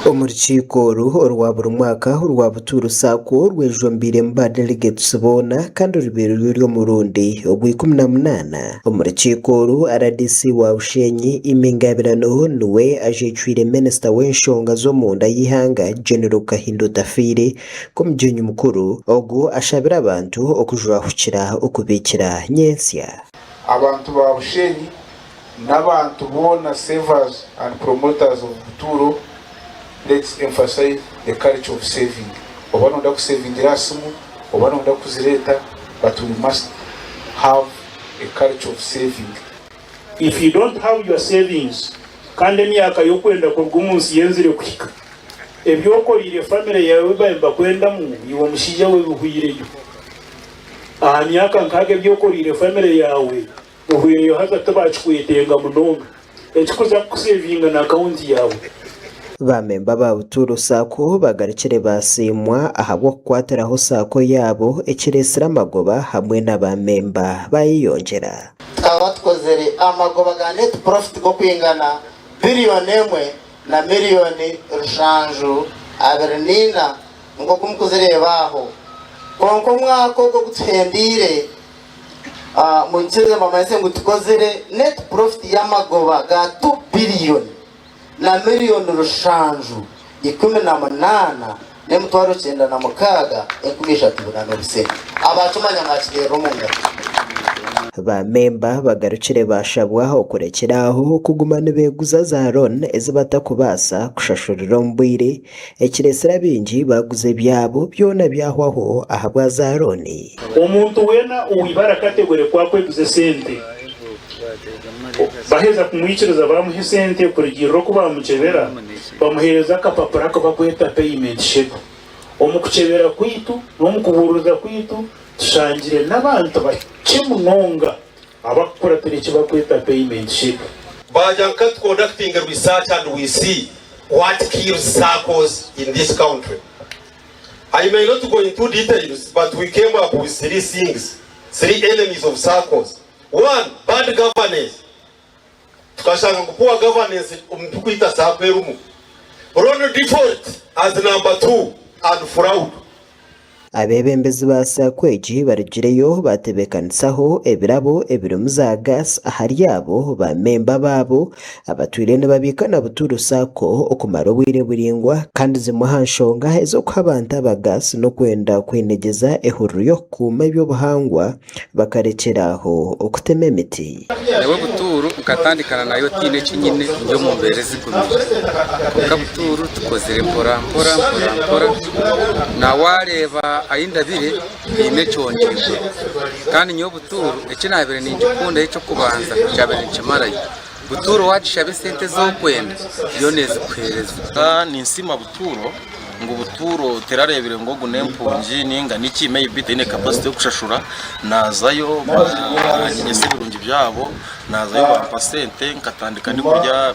Umurukiko rwa buri mwaka rwa Buturo Sacco rwejombire mba delegates bona kandi rubero mu Burundi ogwi 18 umurukiko RDC wa Bushenyi imingabirano niwe ajecwire minister w'enshonga zo munda y'ihanga General Kahindo Tafire ko mujyenyi mukuru ogo ashabira abantu okujwahukira okubikira nyensya abantu ba Bushenyi n'abantu bona savers and promoters of Buturo. Let's emphasize the culture of saving. Obana unda kusaving rasimu, obana unda kuzireta, but we must have a culture of saving. If you don't have your savings, kandi myaka yo kwenda ko gumunsi yenzire kwika. Ebyokorire family yawe bamba kwenda mu iwo mushija we buhuyireyo. Myaka nkage byokorire family yawe buhuyireyo haza tabachikwetenga munonga. Ekikuza kusavinga na account yawe. Bamemba ba Buturo Sacco bagarikire basimwa ahabwo kwateraho Sacco yabo ekiresira amagoba hamwe n'abamemba bayiyongera. Tukaba tkozere amagoba ga net profit go kwingana billion emwe na miliyoni rushanju abernina ngo kumukuzere baho konko mwako go guthendire mu ncheze mama yese ngo tukozere net profit y'amagoba ga 2 billion na miliyoni rushanju 18 n'emutwaro 96 136 abacumanya makigero munga bamemba bagarukire bashabwa okurekeraho kugumana beguza za loan ezibatakubasa kushashurira mbwire ekiresera bingi baguze byabo byona byahwaho ahabwa za loan. Omuntu wena uwibara kategori kwa kweguze sente baheza kumwikiriza bamuhe sente kurigiro ko bamucebera bamuhereza akapapura ko bakweta payment schedule omukucebera kwitu nomukuburuza kwitu tushangire n'abantu bakimunonga abakora tereki bakweta payment schedule. Bajanka conducting research and we see what kills Saccos in this country. I may not go into details, but we came up with 3 things, 3 enemies of Saccos. 1, bad governance. Tukashanga poor governance umtukuita Sacco erumu. Loan default as number 2 and fraud. Abebembezi ba Sacco eji barigireyo batebekanisaho ebirabo ebirumu za gas ahari yabo bamemba babo abatwire n'ababikana Buturo Sacco okumara obwire buringwa kandi zimuhanshonga ezo kwabanta ba gas no kwenda kwinegeza ehuru yo kuma by'obuhangwa bakarekeraho okutema emiti. Ewe Buturo ukatandikana nayo tine kinyine yo mu mbere zikomeye kuko Buturo tukozere mpora na wareba ayindabire imecyonjije kandi nyo Buturo ekinabire n'igikunda cyo kubanza cyabere kimarayo Buturo wagishabe sente zo kwenda yo nezi kwereza ni nsima Buturo ngo Buturo terarebire ngo gunempunji ninga niki maybe ine capacity yo kushashura nazayo banyese birungi byabo nazayo ba percent nkatandika ni kurya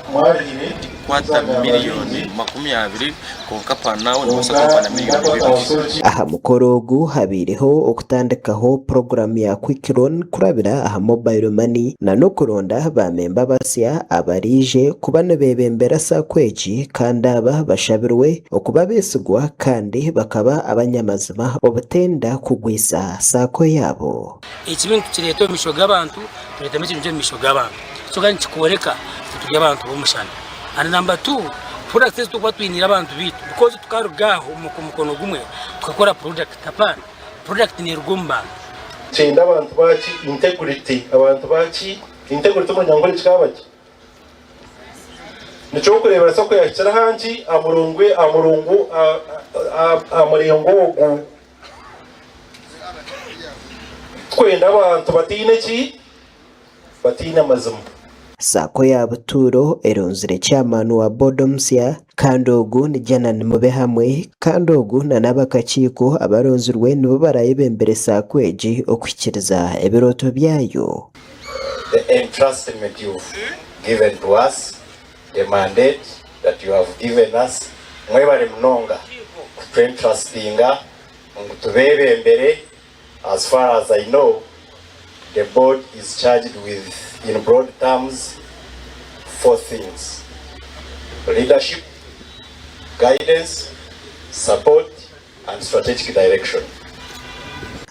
kwata miliyoni 20 konka panawo ni musaka miliyoni 2. Aha mukorogu habiriho okutandikaho program ya Quick Loan kurabira aha mobile money na no kuronda bamemba basya abarije kubana bebembera Sacco eji kandi aba bashabirwe okuba besigwa kandi bakaba abanyamazima obutenda kugwisa Sacco yabo. Ekibintu kireto mishoga abantu turetame kinje mishoga abantu so kandi kikoreka tutuye abantu bomushana. And number 2, products tukwa twinira abantu bitu because tukarugaho umukono gumwe tukakora product tapana product ni rugumba cyenda abantu baci integrity abantu baci integrity mu nyangore kikabaki nico kurebera Sacco yakira hanji amurungwe amurengo twenda abantu batine ki batina mazima. Sacco ya Buturo erunzire chairman wa Bodomsia kandogu nijana nimube hamwe kandogu na nabakachiko abaronzirwe nibo barayebembere Sacco eji okwikiriza ebiroto byayo. The entrustment you've given to us, the mandate that you have given us, mwebale mnonga kutrustinga ngutubebembere. As far as I know, the board is charged with, in broad terms, 4 things: leadership, guidance, support and strategic direction.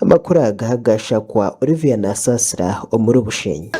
Amakuru agahagasha kwa Olivier Nasasira omuri Bushenyi.